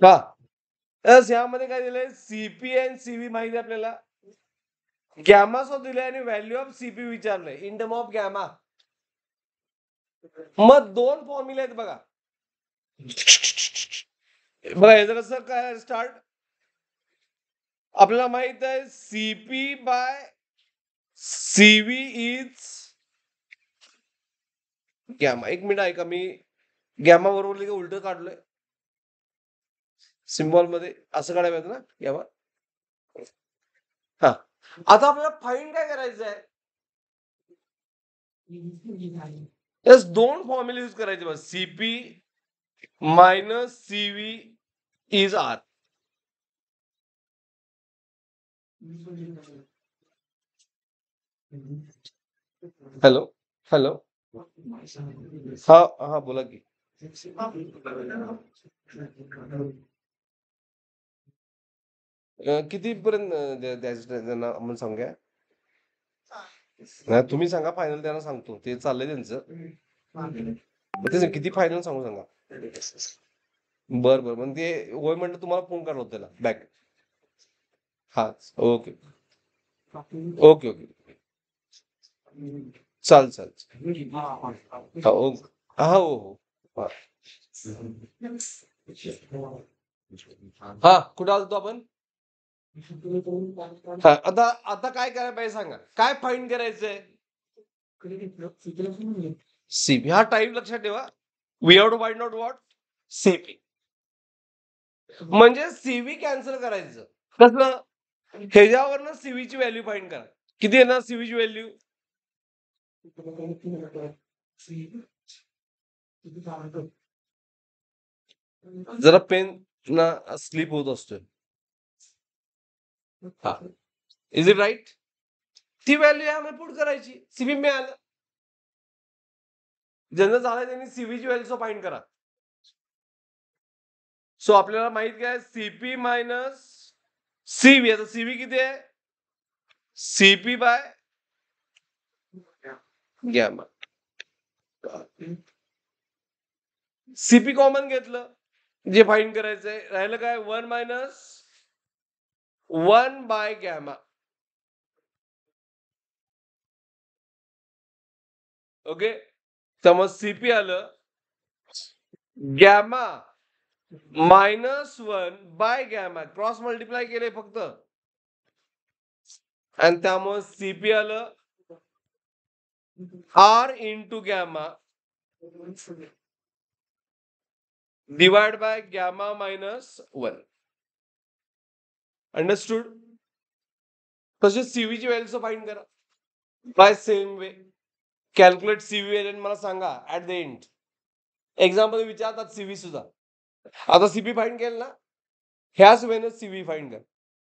हा यामध्ये काय दिलंय सीपी आणि सीव्ही माहिती आपल्याला गॅमा सो दिले आणि व्हॅल्यू ऑफ सीपी विचारलंय इन टर्म ऑफ गॅमा. मग दोन फॉर्म्युले आहेत बघा. बघा याचं कसं काय स्टार्ट आपल्याला माहित आहे CP bye CV is gamma. एक मिनिट ऐका मी गॅमा बरोबर उलट काढलोय सिम्बॉल मध्ये असं काढायला पाहिजे ना गॅमा. हा आता आपल्याला फाईंड काय करायचं आहे यस दोन फॉर्म्युले यूज करायचे बस CP minus CV is R. Hello hello हा हा बोला की किती पर्यंत द्यायचं त्यांना आपण सांगूया. नाही तुम्ही सांगा फायनल त्यांना सांगतो ते चाललंय त्यांचं तेच किती फायनल सांगू सांगा. बर बर मग ते होय म्हणलं तुम्हाला फोन करलो त्याला बॅक. हा ओके ओके ओके चाल चाल हा ओके हा हो हो हा कुठं आलतो आपण. हा आता आता काय करायला पाहिजे सांगा काय फाईंड करायचंय. सीपी हा टाईप लक्षात ठेवा we have to find out what CP म्हणजे सीव्ही कॅन्सल करायचं कसं ह्याच्यावरनं सीव्हीची व्हॅल्यू फाइंड करा. किती येणार सीव्हीची व्हॅल्यू जरा पेन ना स्लिप होत असतोय. हा इज इट राईट. ती व्हॅल्यू यामध्ये पुट करायची सीव्ही मिळालं ज्यांना झालं त्यांनी सीव्हीची व्हॅल्यू फाइंड करा. सो आपल्याला माहित काय सीपी मायनस सीव्ही आता सीव्ही किती आहे CP by gamma. CP common घेतलं जे फाइंड करायचंय राहिलं काय 1 मायनस 1 बाय गॅमा. ओके त्यामुळे सीपी आलं gamma -1 by gamma cross multiply केले फक्त आणि त्यामुळे सीपी आलं R into gamma divide by gamma -1. Understood. तसेच सीव्हीची व्हॅल्यू फाइंड करा by same way calculate CV value मला सांगा ऍट द एंड. एक्झाम मध्ये विचारतात सीव्ही सुद्धा. आता सीपी फाइंड केलं ना ह्याच वेळेनं सीव्ही फाइंड कर.